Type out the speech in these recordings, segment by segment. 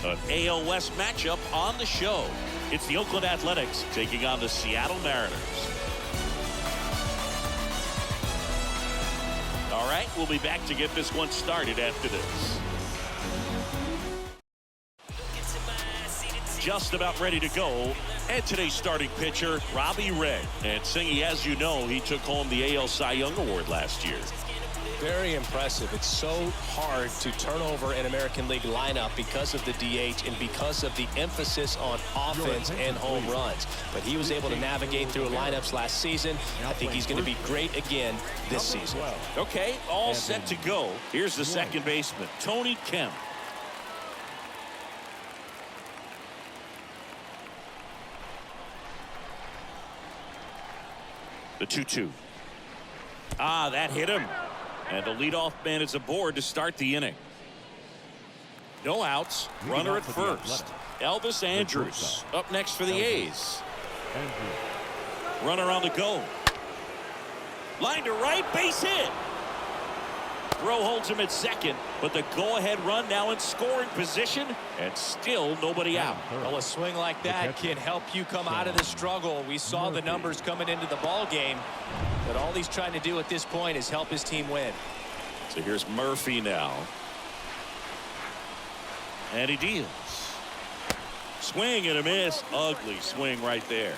An AL West matchup on the show. It's the Oakland Athletics taking on the Seattle Mariners. All right, we'll be back to get this one started after this. Just about ready to go. And today's starting pitcher, Robbie Ray. And Singy, as you know, he took home the AL Cy Young Award last year. Very impressive. It's so hard to turn over an American League lineup because of the DH and because of the emphasis on offense and home runs. But he was able to navigate through lineups last season. I think he's going to be great again this season. Okay, all set to go. Here's the second baseman, Tony Kemp. The 2-2. That hit him. And the leadoff man is aboard to start the inning. No outs. Runner at first. Elvis Andrus up next for the A's. Runner on the go. Line to right, base hit. Throw holds him at second, but the go-ahead run now in scoring position, and still nobody out. Well, a swing like that can help you come out of the struggle. We saw the numbers coming into the ball game, but all he's trying to do at this point is help his team win. So here's Murphy now. And he deals. Swing and a miss. Ugly swing right there.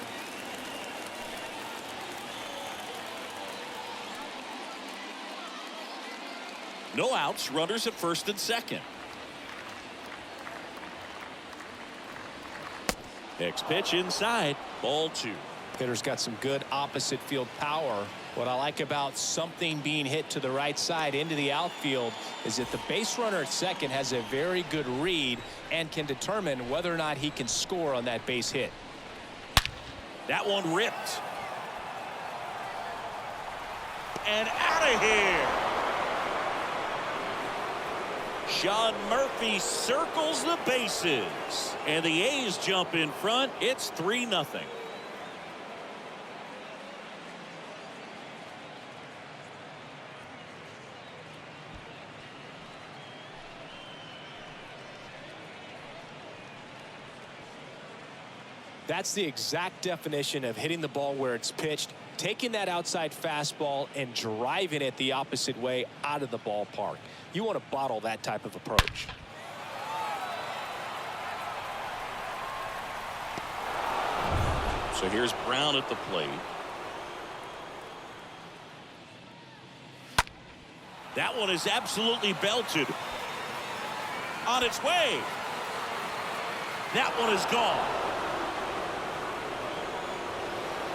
No outs, runners at first and second. Next pitch inside, ball 2. Hitter's got some good opposite field power. What I like about something being hit to the right side into the outfield is that the base runner at second has a very good read and can determine whether or not he can score on that base hit. That one ripped. And out of here. Sean Murphy circles the bases, and the A's jump in front. It's 3-0. That's the exact definition of hitting the ball where it's pitched, taking that outside fastball and driving it the opposite way out of the ballpark. You want to bottle that type of approach. So here's Brown at the plate. That one is absolutely belted. On its way. That one is gone.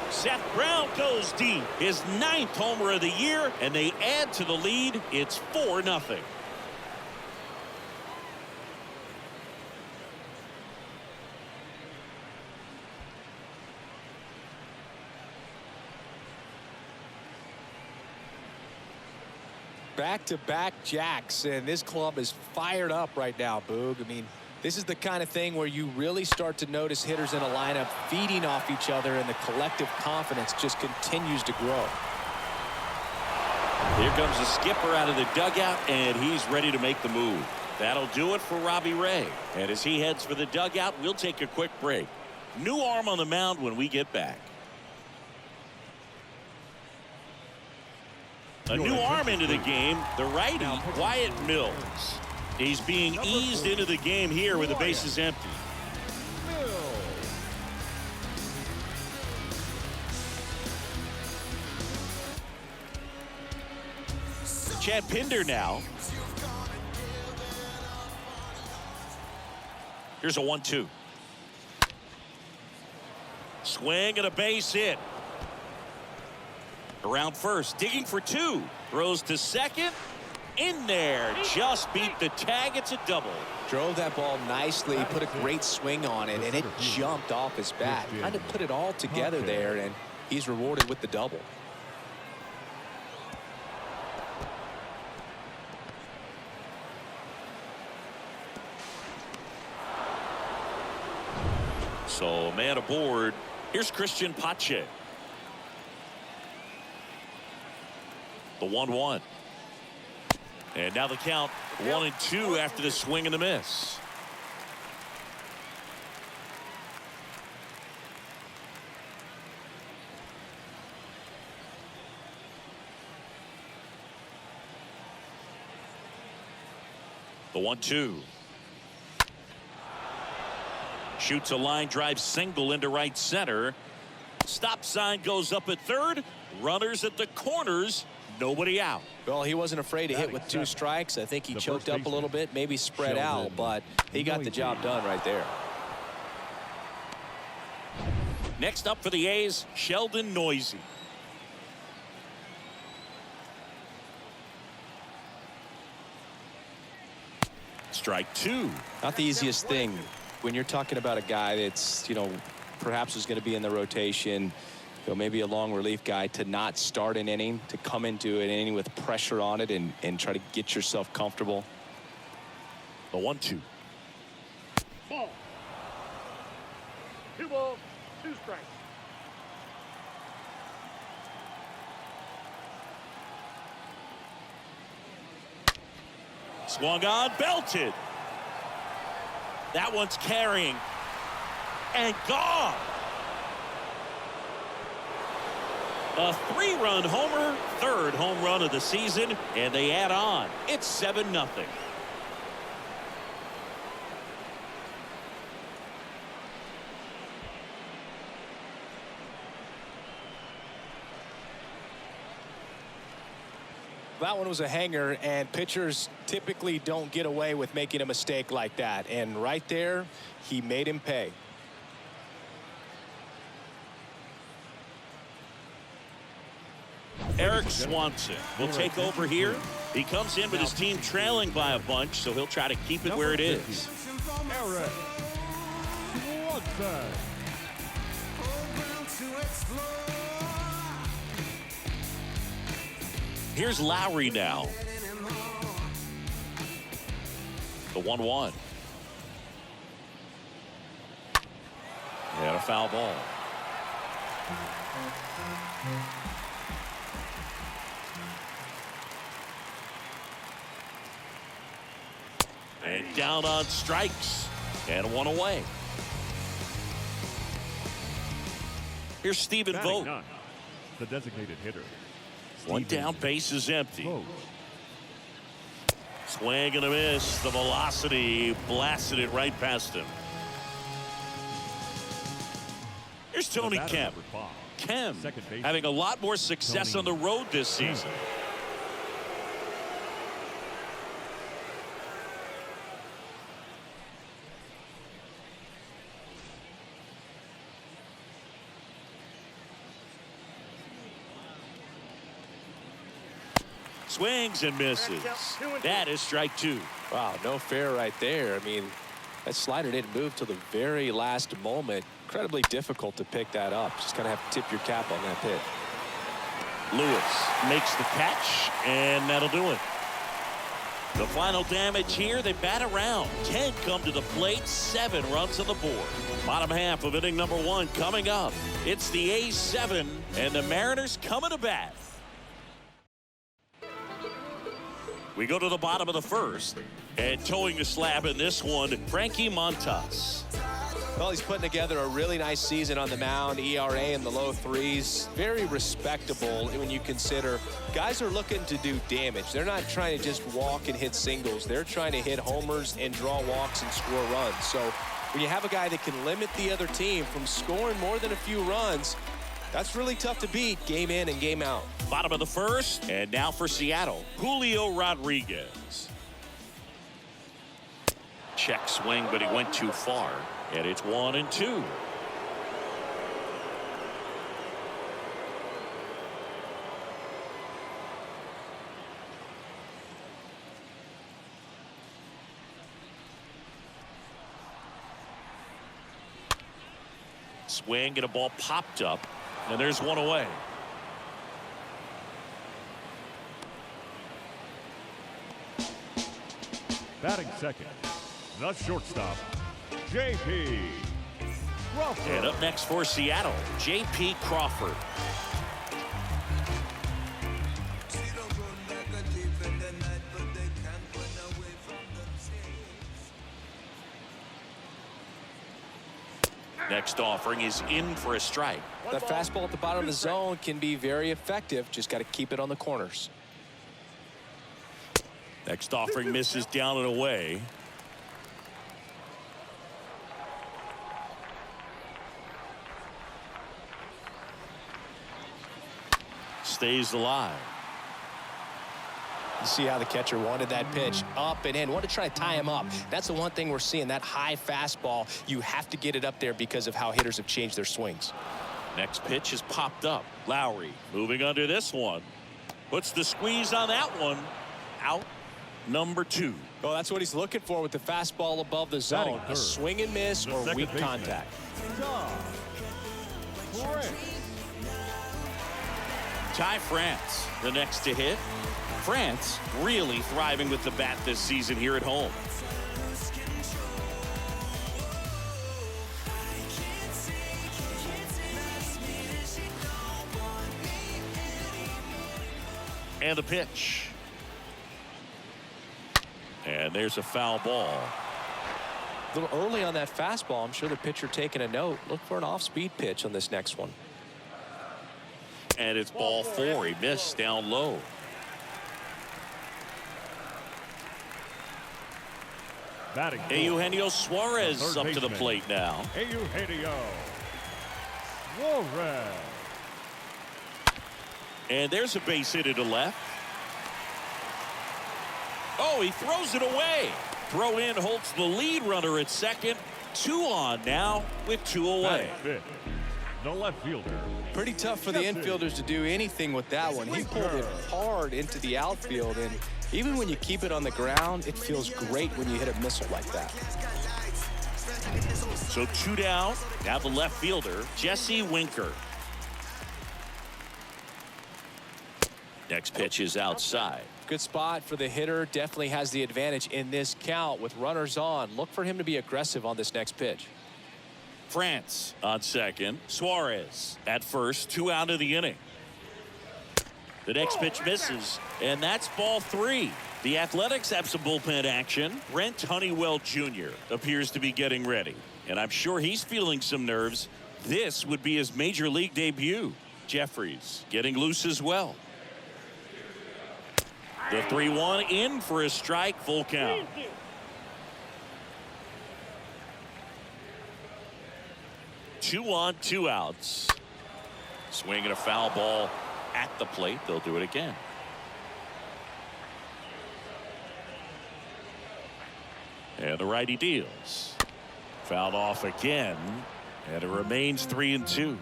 Seth Brown goes deep. His 9th homer of the year, and they add to the lead. It's 4-0. Back-to-back jacks, and this club is fired up right now, Boog. I mean, this is the kind of thing where you really start to notice hitters in a lineup feeding off each other, and the collective confidence just continues to grow. Here comes the skipper out of the dugout, and he's ready to make the move. That'll do it for Robbie Ray. And as he heads for the dugout, we'll take a quick break. New arm on the mound when we get back. A new arm into the game, the righty, Wyatt Mills. He's being eased into the game here with the bases empty. Chad Pinder now. Here's a 1-2. Swing and a base hit. Around first, digging for 2. Throws to second. In there, just beat the tag. It's a double. Drove that ball nicely, put a great swing on it, and it jumped off his bat. Kind of put it all together there, and he's rewarded with the double. So, man aboard. Here's Christian Pache. The 1-1. And now the count 1-2 after the swing and the miss. The 1-2. Shoots a line drive single into right center. Stop sign goes up at third. Runners at the corners. Nobody out. Well, he wasn't afraid to hit with 2 strikes. I think he choked up a little bit, maybe spread out, but he got the job done right there. Next up for the A's, Sheldon Noisy. Strike 2. Not the easiest thing when you're talking about a guy that's, perhaps is going to be in the rotation, maybe a long relief guy, to not start an inning, to come into an inning with pressure on it and try to get yourself comfortable. The 1-2. Ball. 2 balls, 2 strikes. Swung on, belted. That one's carrying. And gone. A 3-run homer, 3rd home run of the season, and they add on. It's 7-0. That one was a hanger, and pitchers typically don't get away with making a mistake like that. And right there, he made him pay. Eric Swanson will take over here. He comes in with his team trailing by a bunch, so he'll try to keep it where it is. Eric Swanson. Here's Lowry now. The 1-1. And a foul ball. And down on strikes. And 1 away. Here's Stephen Vogt. The designated hitter. 1 down, base is empty. Swing and a miss. The velocity blasted it right past him. Here's Tony Kemp. Kemp having a lot more success on the road this season. Swings and misses. That is strike 2. Wow, no fair right there. I mean, that slider didn't move till the very last moment. Incredibly difficult to pick that up. Just kind of have to tip your cap on that hit. Lewis makes the catch, and that'll do it. The final damage here, they bat around. 10 come to the plate, 7 runs on the board. Bottom half of inning number 1 coming up. It's the A's 7, and the Mariners coming to bat. We go to the bottom of the first, and towing the slab in this one, Frankie Montas. Well, he's putting together a really nice season on the mound. ERA in the low 3s. Very respectable when you consider guys are looking to do damage. They're not trying to just walk and hit singles. They're trying to hit homers and draw walks and score runs. So when you have a guy that can limit the other team from scoring more than a few runs, that's really tough to beat game in and game out. Bottom of the first, and now for Seattle, Julio Rodriguez. Check swing, but he went too far, and it's 1-2. Swing and a ball popped up, and there's 1 away. Batting second, the shortstop, J.P. Crawford. And up next for Seattle, J.P. Crawford. Next offering is in for a strike. That fastball at the bottom of the zone can be very effective. Just got to keep it on the corners. Next offering misses down and away. Stays alive. You see how the catcher wanted that pitch up and in. Wanted to try to tie him up. That's the one thing we're seeing, that high fastball. You have to get it up there because of how hitters have changed their swings. Next pitch is popped up. Lowry moving under this one. Puts the squeeze on that one. Out number 2. Well, that's what he's looking for with the fastball above the zone. A swing and miss or weak contact. Ty France, the next to hit. France really thriving with the bat this season here at home. And the pitch. And there's a foul ball. A little early on that fastball. I'm sure the pitcher taking a note. Look for an off-speed pitch on this next one. And it's ball 4. He missed down low. Eugenio Suarez up to the plate now. Eugenio Suarez. And there's a base hit to left. Oh, he throws it away. Throw in holds the lead runner at second. 2 on now with 2 away. The left fielder. Pretty tough for the infielders to do anything with that one. He pulled it hard into the outfield, and even when you keep it on the ground, it feels great when you hit a missile like that. So 2 down. Now the left fielder, Jesse Winker. Next pitch is outside. Good spot for the hitter. Definitely has the advantage in this count with runners on. Look for him to be aggressive on this next pitch. France on second. Suarez at first. 2 out of the inning. The next pitch misses, and that's ball 3. The Athletics have some bullpen action. Brent Honeywell Jr. appears to be getting ready, and I'm sure he's feeling some nerves. This would be his major league debut. Jeffries getting loose as well. The 3-1 in for a strike, full count. Two on, 2 outs. Swinging a foul ball at the plate. They'll do it again. And the righty deals. Fouled off again, and it remains 3-2.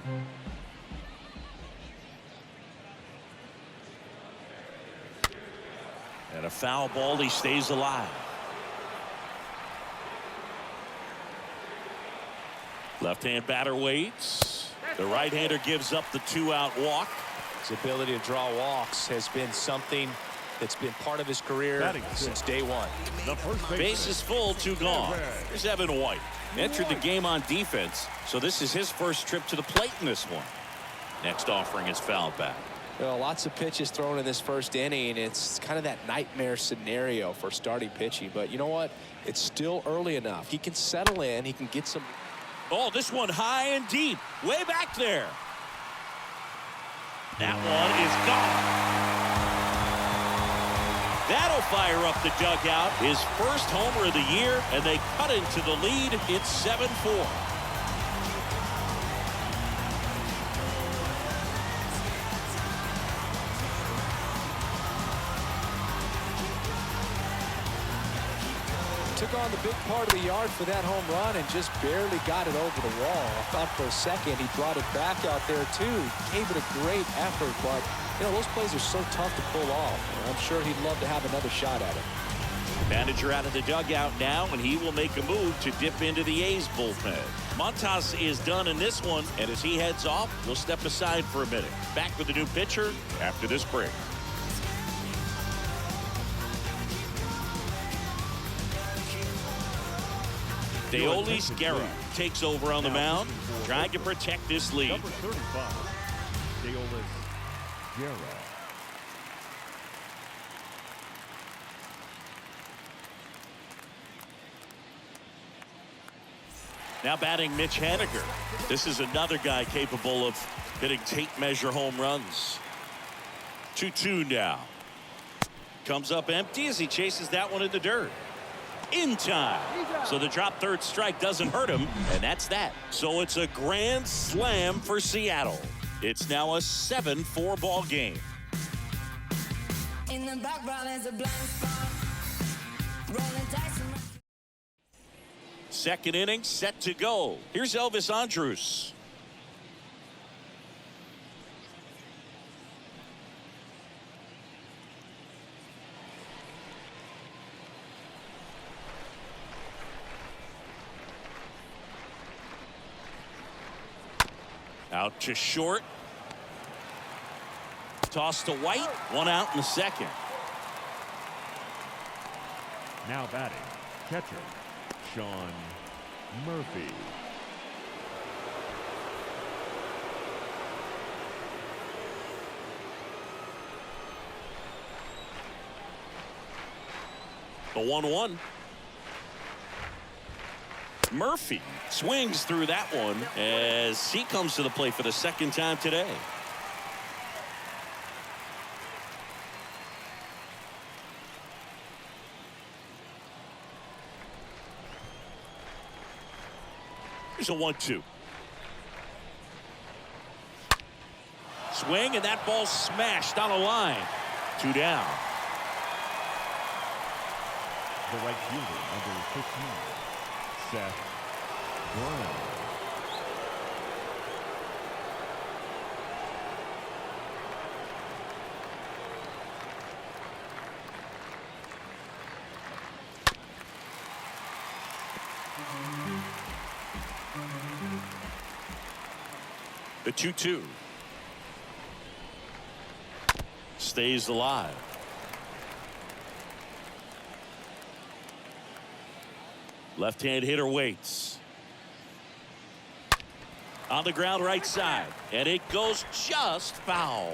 And a foul ball. He stays alive. Left-hand batter waits. The right-hander gives up the 2-out walk. His ability to draw walks has been something that's been part of his career since day one. Base is full, 2 gone. Here's Evan White. Entered the game on defense, so this is his first trip to the plate in this one. Next offering is fouled back. Well, lots of pitches thrown in this first inning. It's kind of that nightmare scenario for starting pitching. But you know what? It's still early enough. He can settle in. He can get some. Oh, this one high and deep. Way back there. That one is gone. That'll fire up the dugout. His first homer of the year, and they cut into the lead. It's 7-4. Took on the big part of the yard for that home run and just barely got it over the wall. I thought for a second he brought it back out there too. Gave it a great effort, but you know those plays are so tough to pull off. I'm sure he'd love to have another shot at it. Manager out of the dugout now, and he will make a move to dip into the A's bullpen. Montas is done in this one, and as he heads off, we'll step aside for a minute. Back with the new pitcher after this break. Deolis Guerra takes over on the mound, trying to protect this lead. Number 35, Deolis Guerra. Now batting Mitch Haniger. This is another guy capable of hitting tape measure home runs. 2-2 now. Comes up empty as he chases that one in the dirt. In time. So the drop third strike doesn't hurt him, and that's that. So it's a grand slam for Seattle. It's now a 7-4 ball game. In the background is a blind spot. Rolling dice and Second inning set to go. Here's Elvis Andrus. Out to short. Toss to White. One out in the second. Now batting, catcher, Sean Murphy. The 1-1. Murphy swings through that one as he comes to the plate for the second time today. Here's a 1-2. Swing, and that ball smashed on a line. 2 down. The right fielder, number 15, Seth Brown. The 2-2. Stays alive. Left-hand hitter waits. On the ground right side. And it goes just foul.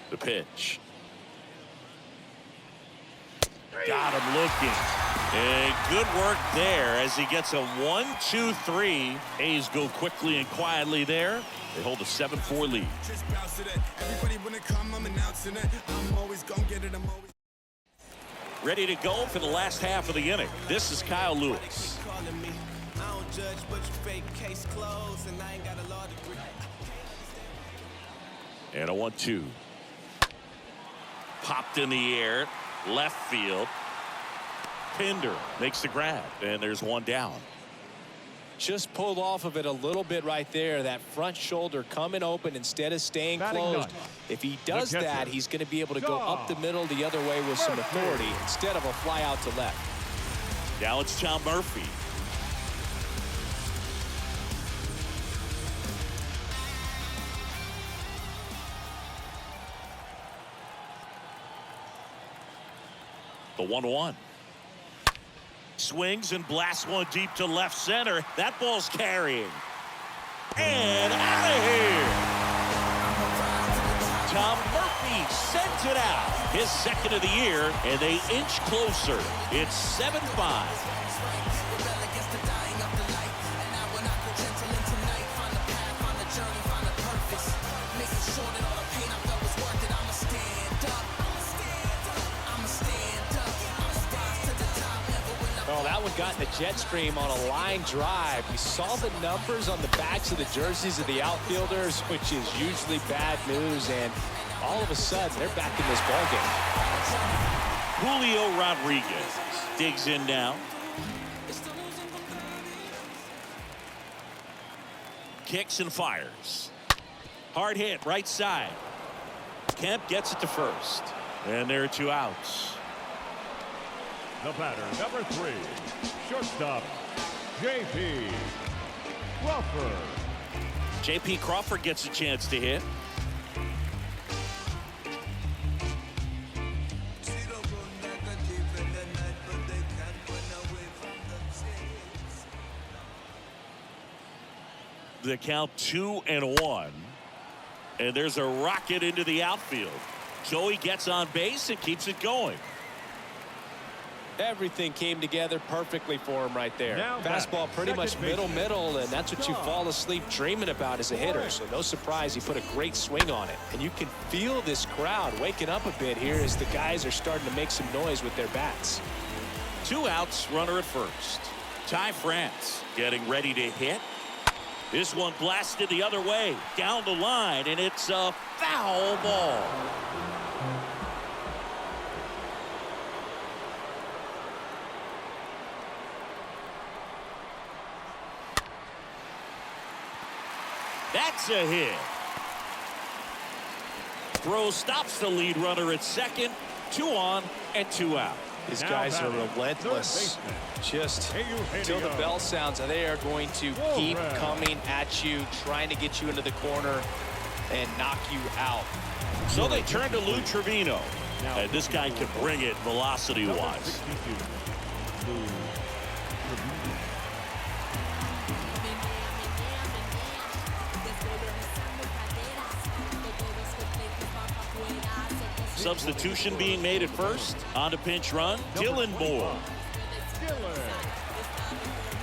The pitch. Got him looking. And good work there as he gets a 1-2-3. A's go quickly and quietly there. They hold a 7-4 lead. Ready to go for the last half of the inning. This is Kyle Lewis. And a 1-2. Popped in the air. Left field. Pinder makes the grab. And there's one down. Just pulled off of it a little bit right there. That front shoulder coming open instead of staying closed. If he does that, he's going to be able to go up the middle the other way with some authority instead of a fly out to left. Now it's Tom Murphy. The 1-1. Swings and blasts one deep to left center. That ball's carrying. And out of here. Tom Murphy sends it out. His second of the year, and they inch closer. It's 7-5. Oh, that one got in the jet stream on a line drive. We saw the numbers on the backs of the jerseys of the outfielders, which is usually bad news, and all of a sudden they're back in this ballgame. Julio Rodriguez digs in now. Kicks and fires. Hard hit right side. Kemp gets it to first, and there are 2 outs. The batter, number 3, shortstop, J.P. Crawford. J.P. Crawford gets a chance to hit. The count 2-1. And there's a rocket into the outfield. Joey gets on base and keeps it going. Everything came together perfectly for him right there. Now Fastball back, pretty much second baseman. middle, and that's what you fall asleep dreaming about as a hitter. So no surprise he put a great swing on it. And you can feel this crowd waking up a bit here as the guys are starting to make some noise with their bats. 2 outs, runner at first. Ty France getting ready to hit. This one blasted the other way, down the line, and it's a foul ball. That's a hit. Throw stops the lead runner at second. 2 on and 2 out. These Now guys are batting, relentless. third baseman. Just until the bell sounds, they are going to keep coming at you, trying to get you into the corner and knock you out. So they turn to Lou Trevino. And this guy can bring it velocity-wise. 62, Lou Trevino. Substitution being made at first. On to pinch run, Dylan Moore.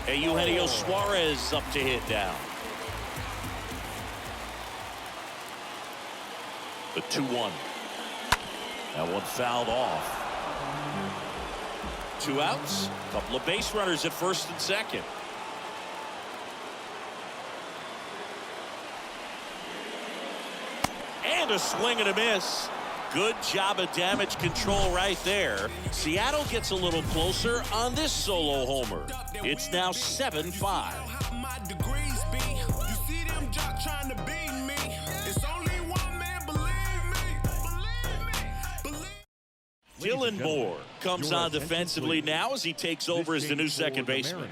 And Eugenio Suarez up to hit down. The 2-1. That one fouled off. 2 outs. Couple of base runners at first and second. And a swing and a miss. Good job of damage control right there. Seattle gets a little closer on this solo homer. It's now 7-5. Dylan Moore comes on defensively now as he takes over as the new second baseman.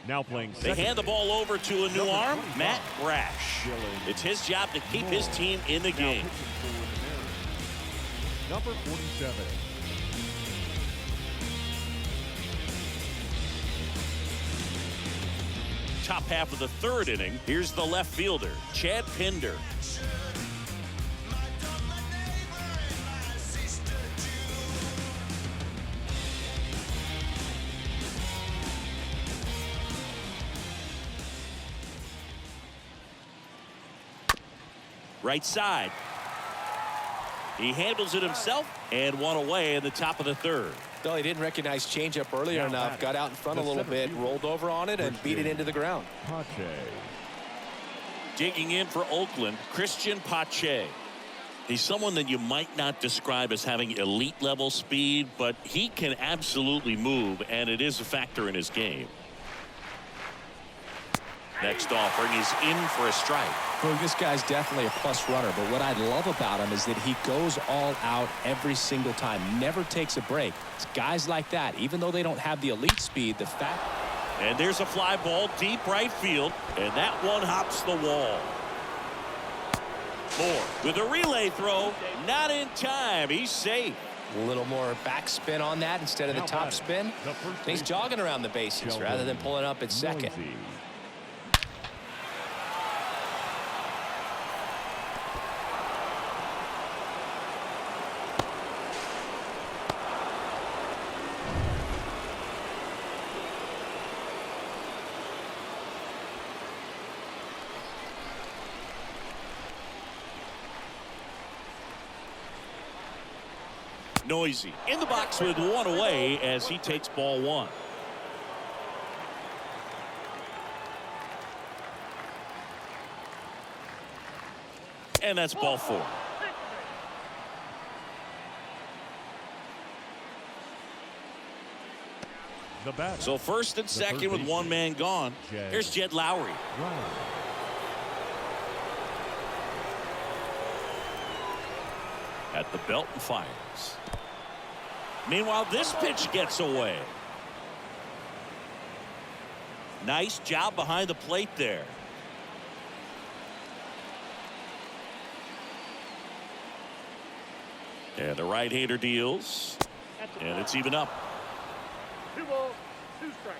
Now playing They second hand the ball over to a new Number arm, 25. Matt Brash. It's his job to keep his team in the Now game. pitching for the Mariners, number 47. Top half of the 3rd inning. Here's the left fielder, Chad Pinder. Right side. He handles it himself and one away in the top of the 3rd. Well, he didn't recognize changeup earlier Now enough, batting, got out in front a the little seventh bit, fielder, rolled over on it, and first beat it base. into the ground. Pache. Digging in for Oakland, Christian Pache. He's someone that you might not describe as having elite level speed, but he can absolutely move, and it is a factor in his game. Next offering is in for a strike. Well, this guy's definitely a plus runner, but what I love about him is that he goes all out every single time, never takes a break. It's guys like that, even though they don't have the elite speed, the fact. And there's a fly ball deep right field, and that one hops the wall. Moore with a relay throw, not in time. He's safe. A little more backspin on that instead of the Now top batting, spin. the first He's baseman, jogging around the bases rather than pulling up at second. Noisy. Noisy in the box with one away as he takes ball 1. And that's ball 4. The batter. So first and second with one man gone. Here's Jed Lowry. Ryan. At the belt and fires. Meanwhile, this pitch gets away. Nice job behind the plate there. And the right-hander deals. And it's even up. 2 balls, 2 strikes.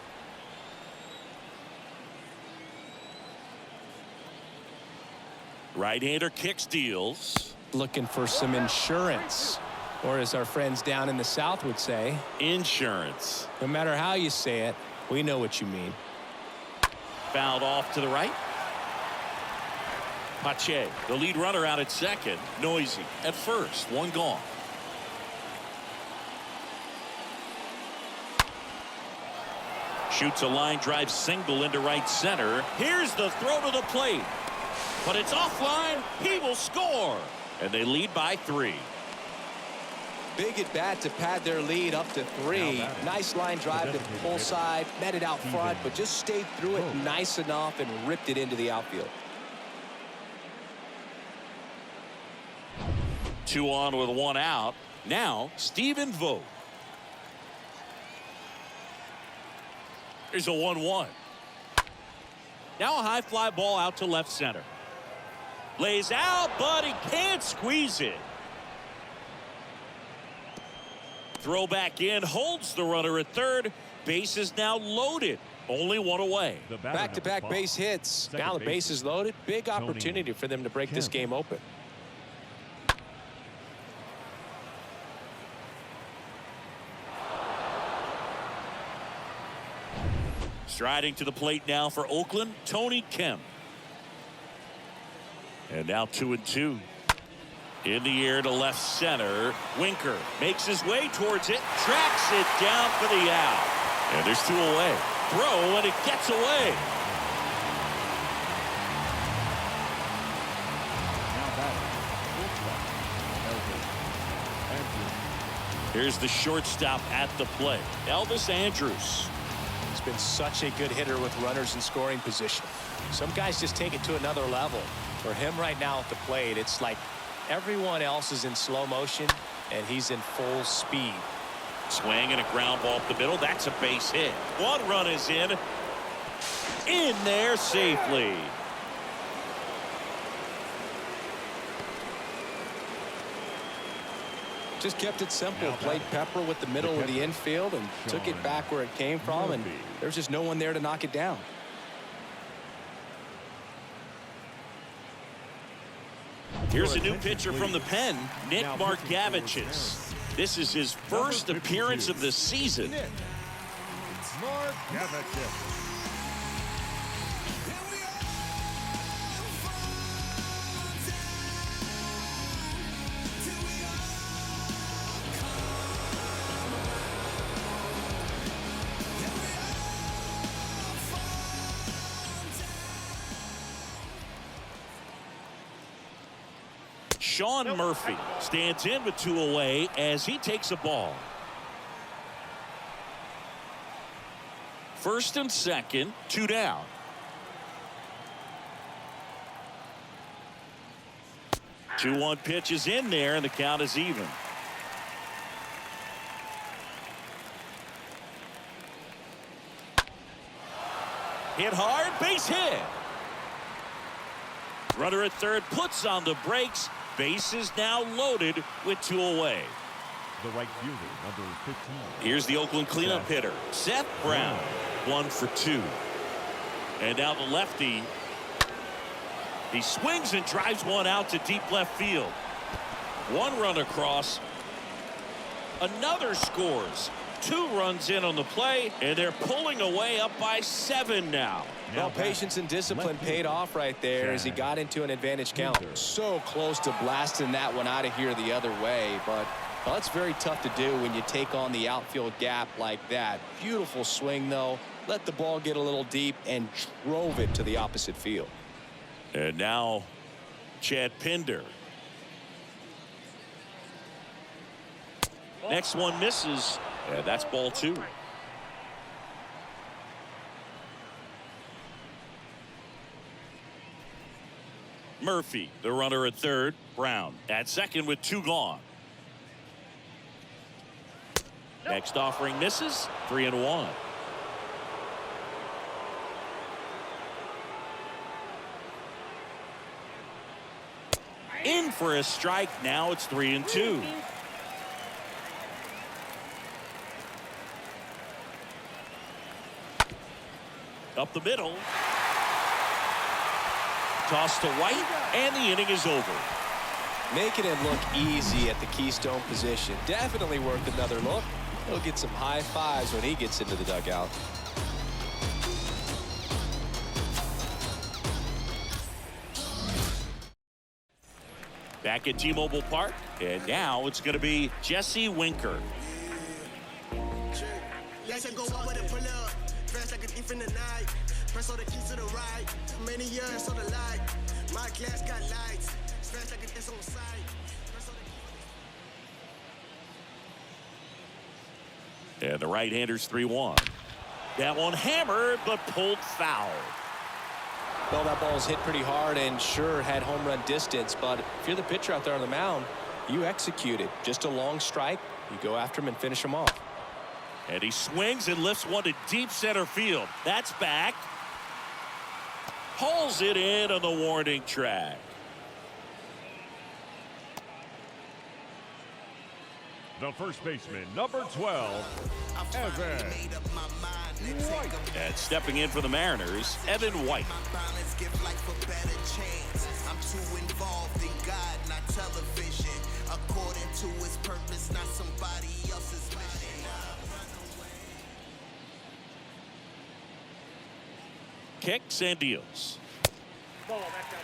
Right-hander kicks, deals. Looking for some insurance. Or as our friends down in the South would say, insurance. no matter how you say it, we know what you mean. Fouled off to the right. Pache, the lead runner out at second. Noisy at first. One gone. Shoots a line drive single into right center. Here's the throw to the plate. But it's offline. He will score. And they lead by 3. Big at bat to pad their lead up to 3. Nice line drive to the pull side. Met it out front, but just stayed through it nice enough and ripped it into the outfield. 2 on with 1 out. Now, Stephen Vogt. Here's a 1-1. Now a high fly ball out to left center. Lays out, but he can't squeeze it. Throw back in, holds the runner at third. Base is now loaded. Only 1 away. Back-to-back base hits. Now the base is loaded. Big opportunity for them to break this game open. Striding to the plate now for Oakland, Tony Kemp. And now 2-2. In the air to left center. Winker makes his way towards it. Tracks it down for the out. And there's 2 away. Throw, and it gets away. Here's the shortstop at the plate, Elvis Andrus. He's been such a good hitter with runners in scoring position. Some guys just take it to another level. For him right now at the plate, it's like everyone else is in slow motion, and he's in full speed. Swing and a ground ball up the middle. That's a base hit. 1 run is in. In there safely. Just kept it simple. Played pepper with the middle of the infield and took it back where it came from, and there's just no one there to knock it down. Here's a new pitcher from the pen, Nick Margevicius. This is his first appearance of the season. Margevicius. Sean Murphy stands in with 2 away as he takes a ball. First and second, 2 down. The 2-1 pitch is in there, and the count is even. Hit hard, base hit. Runner at third puts on the brakes. Base is now loaded with 2 away. The right fielder, number 15. Here's the Oakland cleanup hitter, Seth Brown. 1 for 2. And now the lefty. He swings and drives one out to deep left field. 1 run across. Another scores. 2 runs in on the play, and they're pulling away up by 7 now. Well, patience and discipline paid off right there as he got into an advantage count. So close to blasting that one out of here the other way, but well, it's very tough to do when you take on the outfield gap like that. Beautiful swing, though. Let the ball get a little deep and drove it to the opposite field. And now Chad Pinder. Next one misses, and that's ball 2. Murphy, the runner at third. Brown at second with 2 gone. Next offering misses. 3-1. In for a strike. Now it's 3-2. Up the middle. Toss to White, and the inning is over. Making it look easy at the keystone position. Definitely worth another look. He'll get some high fives when he gets into the dugout. Back at T-Mobile Park, and now it's going to be Jesse Winker. Press all the keys to the right. Many years so the light. My glass got lights. Smash like it's on sight. And the right-hander's 3-1. That one hammered, but pulled foul. Well, that ball's hit pretty hard and sure had home run distance, but if you're the pitcher out there on the mound, you execute it. Just a long strike. You go after him and finish him off. And he swings and lifts one to deep center field. That's back. Hauls it in on the warning track. The first baseman, number 12, Evan White. And stepping in for the Mariners, Evan White. I'm too involved in God, not television. According to his purpose, not somebody else's mission. Kicks and deals. Ball back outside.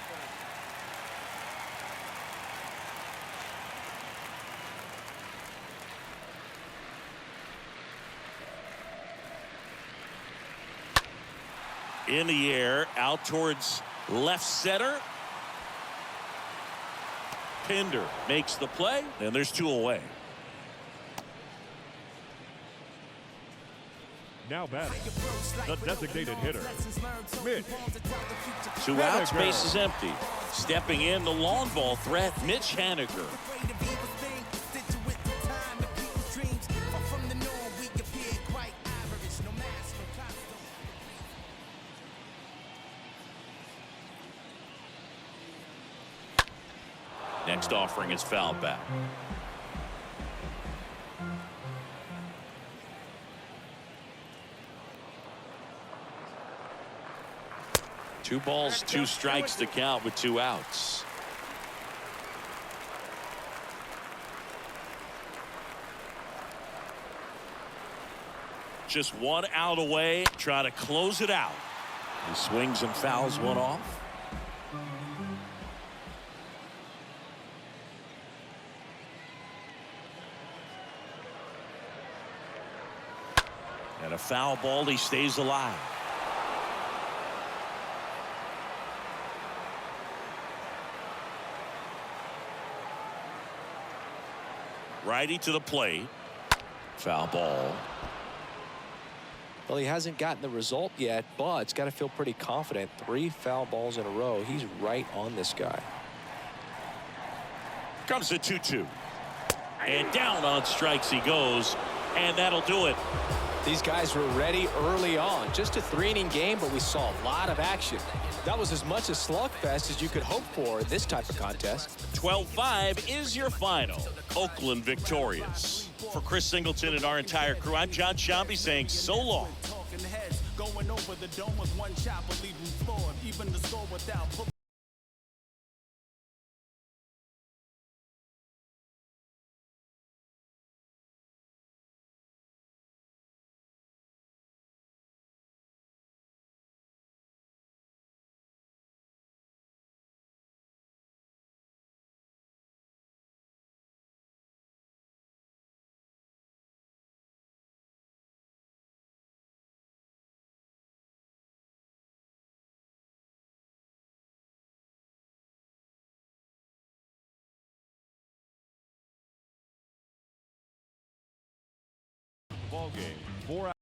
In the air, out towards left center. Pinder makes the play, and there's 2 away. Now batting, the designated hitter, Mitch. 2 outs, Haniger. base is empty. Stepping in, the long ball threat, Mitch Haniger. Next offering is foul back. Two balls, 2 strikes to count with 2 outs. Just 1 out away, try to close it out. He swings and fouls one off. And a foul ball, he stays alive. Righty to the plate. Foul ball. Well, he hasn't gotten the result yet, but it's got to feel pretty confident. 3 foul balls in a row. He's right on this guy. Comes the 2-2. And down on strikes he goes. And that'll do it. These guys were ready early on. Just a 3-inning game, but we saw a lot of action. That was as much a slugfest as you could hope for in this type of contest. 12-5 is your final. Oakland victorious. For Chris Singleton and our entire crew, I'm John Shambi saying so long. Going over the dome with one chopper, leaving floored. Even the score without Ball game, 4 out.